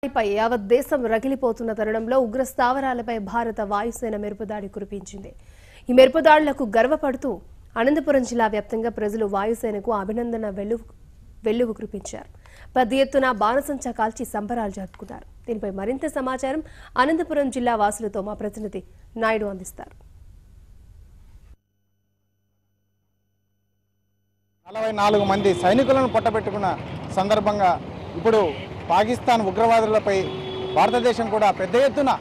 పై యావత్ దేశం రగిలిపోతున్న తరుణంలో ఉగ్ర స్థావరాలపై భారత వాయుసేన మెరుపుదాడి కురిపించింది. ఈ మెరుపుదాడులకు గర్వపడుతూ అనంతపురం జిల్లా వ్యాప్తంగా ప్రజలు వాయుసేనకు అభినందన వెల్లువ కురిపించారు. పెద్ద ఎత్తున బాణసంచా కాల్చి సంబరాలు జరుపుకున్నారు. దీనిపై మరింత సమాచారం అనంతపురం జిల్లా వాసులతో మా ప్రతినిధి నాయుడు అందిస్తారు. 44 మంది సైనికులను పొట్టబెట్టుకున్న సందర్భంగా ఇప్పుడు పాకిస్తాన్ ఉగ్రవాదులపై భారతదేశం కూడా పెద్ద ఎత్తున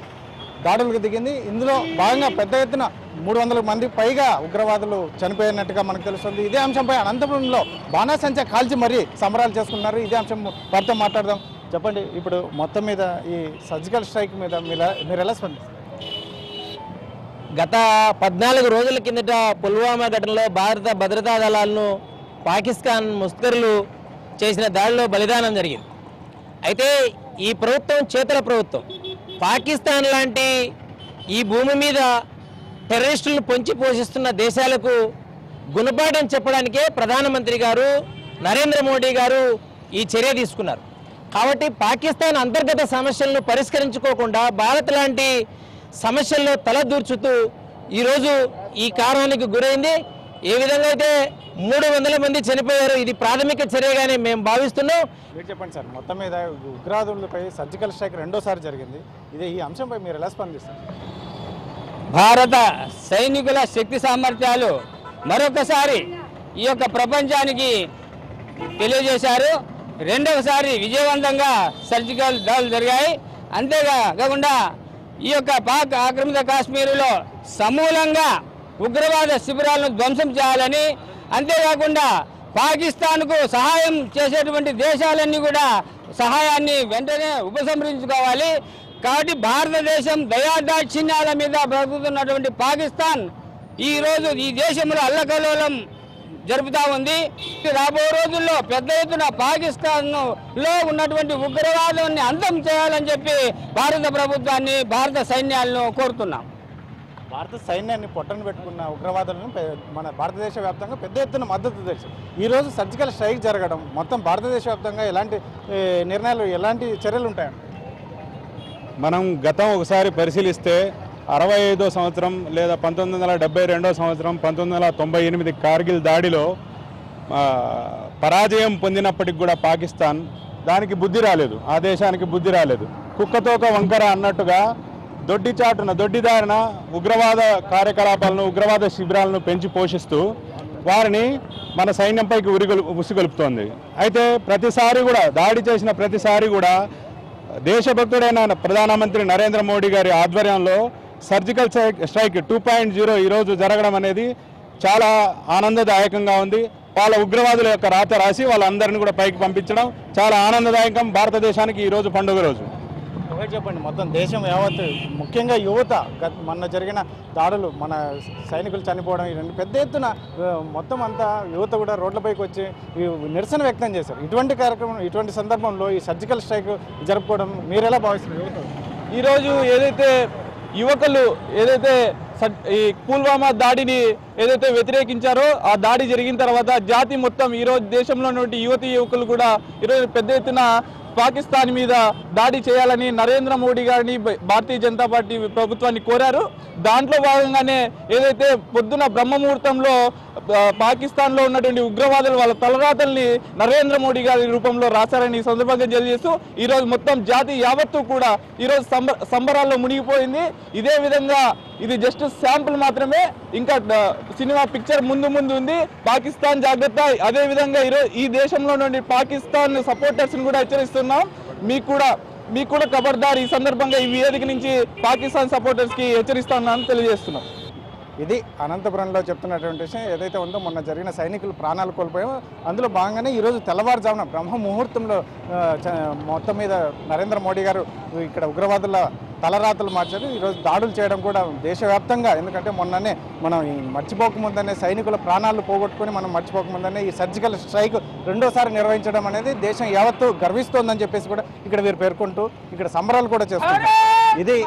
దాడులకు దిగింది. ఇందులో భాగంగా పెద్ద ఎత్తున 300 మంది పైగా ఉగ్రవాదులు చనిపోయినట్టుగా మనకు తెలుస్తుంది. ఇదే అంశంపై అనంతపురంలో బాణాసంచా కాల్చి మరీ సంబరాలు చేసుకున్నారు. ఇదే అంశం వారితో మాట్లాడదాం. చెప్పండి, ఇప్పుడు మొత్తం మీద ఈ సర్జికల్ స్ట్రైక్ మీద మీరు ఎలా స్పందిస్తారు? గత 14 రోజుల కిందట పుల్వామా ఘటనలో భారత భద్రతా దళాలను పాకిస్తాన్ ముస్కరులు చేసిన దాడిలో బలిదానం జరిగింది. అయితే ఈ ప్రభుత్వం చేతల ప్రభుత్వం పాకిస్తాన్ లాంటి ఈ భూమి మీద టెర్రరిస్టులను పొంచి పోషిస్తున్న దేశాలకు గుణపాఠం చెప్పడానికే ప్రధానమంత్రి గారు నరేంద్ర మోడీ గారు ఈ చర్య తీసుకున్నారు. కాబట్టి పాకిస్తాన్ అంతర్గత సమస్యలను పరిష్కరించుకోకుండా భారత్ లాంటి సమస్యల్లో తలదూర్చుతూ ఈరోజు ఈ కారణానికి గురైంది. ఏ విధంగా అయితే 300 మంది చనిపోయారు, ఇది ప్రాథమిక చర్యగానే మేము భావిస్తున్నాం. మీరు చెప్పండి సార్, మొత్తం మీద ఉగ్రవాదులపై సర్జికల్ స్ట్రైక్ రెండోసారి జరిగింది. ఈ అంశంపై మీరు ఎలా స్పందిస్తారు? భారత సైనికుల శక్తి సామర్థ్యాలు మరొకసారి ఈ యొక్క ప్రపంచానికి తెలియజేశారు. రెండవసారి విజయవంతంగా సర్జికల్ దాడులు జరిగాయి. అంతేకాకుండా ఈ యొక్క పాక్ ఆక్రమిత కాశ్మీరులో సమూలంగా ఉగ్రవాద శిబిరాలను ధ్వంసం చేయాలని, అంతేకాకుండా పాకిస్తాన్కు సహాయం చేసేటువంటి దేశాలన్నీ కూడా సహాయాన్ని వెంటనే ఉపసంహరించుకోవాలి. కాబట్టి భారతదేశం దయాదాక్షిణ్యాల మీద బ్రతుకుతున్నటువంటి పాకిస్తాన్ ఈరోజు ఈ దేశంలో అల్లకల్లోలం జరుపుతూ ఉంది. రాబో రోజుల్లో పెద్ద ఎత్తున పాకిస్తాన్లో ఉన్నటువంటి ఉగ్రవాదాన్ని అంతం చేయాలని చెప్పి భారత ప్రభుత్వాన్ని భారత సైన్యాలను కోరుతున్నాం. భారత సైన్యాన్ని పొట్టను పెట్టుకున్న ఉగ్రవాదులను మన భారతదేశ వ్యాప్తంగా పెద్ద ఎత్తున మద్దతు తెలుసు. ఈరోజు సర్జికల్ స్ట్రైక్ జరగడం మొత్తం భారతదేశ వ్యాప్తంగా ఎలాంటి నిర్ణయాలు, ఎలాంటి చర్యలు ఉంటాయండి? మనం గతం ఒకసారి పరిశీలిస్తే 65వ సంవత్సరం లేదా 1972వ సంవత్సరం 1998 కార్గిల్ దాడిలో పరాజయం పొందినప్పటికి కూడా పాకిస్తాన్ దానికి బుద్ధి రాలేదు, ఆ దేశానికి బుద్ధి రాలేదు. కుక్కతోక వంకర అన్నట్టుగా దొడ్డిదారిన ఉగ్రవాద కార్యకలాపాలను, ఉగ్రవాద శిబిరాలను పెంచి పోషిస్తూ వారిని మన సైన్యంపైకి ఉసిగొలుపుతోంది. అయితే ప్రతిసారి కూడా దాడి చేసిన ప్రతిసారి కూడా దేశభక్తుడైన ప్రధానమంత్రి నరేంద్ర మోడీ గారి ఆధ్వర్యంలో సర్జికల్ స్ట్రైక్ 2.0 ఈరోజు జరగడం అనేది చాలా ఆనందదాయకంగా ఉంది. వాళ్ళ ఉగ్రవాదుల యొక్క రాత రాసి వాళ్ళందరినీ కూడా పైకి పంపించడం చాలా ఆనందదాయకం. భారతదేశానికి ఈరోజు పండుగ రోజు. చెప్పండి, మొత్తం దేశం యావత్, ముఖ్యంగా యువత మొన్న జరిగిన దాడులు, మన సైనికులు చనిపోవడం, ఇవన్నీ పెద్ద ఎత్తున మొత్తం అంతా యువత కూడా రోడ్లపైకి వచ్చి నిరసన వ్యక్తం చేశారు. ఇటువంటి కార్యక్రమం, ఇటువంటి సందర్భంలో ఈ సర్జికల్ స్ట్రైక్ జరుపుకోవడం మీరు ఎలా భావిస్తున్నారు? ఈరోజు ఏదైతే యువకులు ఈ పుల్వామా దాడిని ఏదైతే వ్యతిరేకించారో, ఆ దాడి జరిగిన తర్వాత జాతి మొత్తం ఈరోజు దేశంలో ఉన్నటువంటి యువకులు కూడా ఈరోజు పెద్ద ఎత్తున పాకిస్తాన్ మీద దాడి చేయాలని నరేంద్ర మోడీ గారిని భారతీయ జనతా పార్టీ ప్రభుత్వాన్ని కోరారు. దాంట్లో భాగంగానే ఏదైతే పొద్దున బ్రహ్మముహూర్తంలో పాకిస్తాన్లో ఉన్నటువంటి ఉగ్రవాదులు వాళ్ళ తలరాతల్ని నరేంద్ర మోడీ గారి రూపంలో రాశారని ఈ సందర్భంగా తెలియజేస్తూ ఈరోజు మొత్తం జాతి యావత్తు కూడా ఈరోజు సంబరాల్లో మునిగిపోయింది. ఇదే విధంగా ఇది జస్ట్ శాంపుల్ మాత్రమే, ఇంకా సినిమా పిక్చర్ ముందు ఉంది. పాకిస్తాన్ జాగ్రత్త. అదేవిధంగా ఈరోజు ఈ దేశంలో నుండి పాకిస్తాన్ సపోర్టర్స్ని కూడా హెచ్చరిస్తున్నాం. మీకు కూడా ఖబర్దార్. ఈ సందర్భంగా ఈ వేదిక నుంచి పాకిస్తాన్ సపోర్టర్స్కి హెచ్చరిస్తానని తెలియజేస్తున్నాం. ఇది అనంతపురంలో చెప్తున్నటువంటి విషయం. ఏదైతే ఉందో మొన్న జరిగిన సైనికులు ప్రాణాలు కోల్పోయామో అందులో భాగంగానే ఈరోజు తెల్లవారుజామున బ్రహ్మ ముహూర్తంలో మొత్తం మీద నరేంద్ర మోడీ గారు ఇక్కడ ఉగ్రవాదుల తలరాతలు మార్చారు. ఈరోజు దాడులు చేయడం కూడా దేశవ్యాప్తంగా, ఎందుకంటే మొన్ననే మనం మర్చిపోకముందనే సైనికుల ప్రాణాలు పోగొట్టుకుని మనం మర్చిపోకముందనే ఈ సర్జికల్ స్ట్రైక్ రెండోసారి నిర్వహించడం అనేది దేశం యావత్తు గర్విస్తోందని చెప్పేసి కూడా ఇక్కడ వీరు పేర్కొంటూ ఇక్కడ సంబరాలు కూడా చేస్తున్నారు. ఇది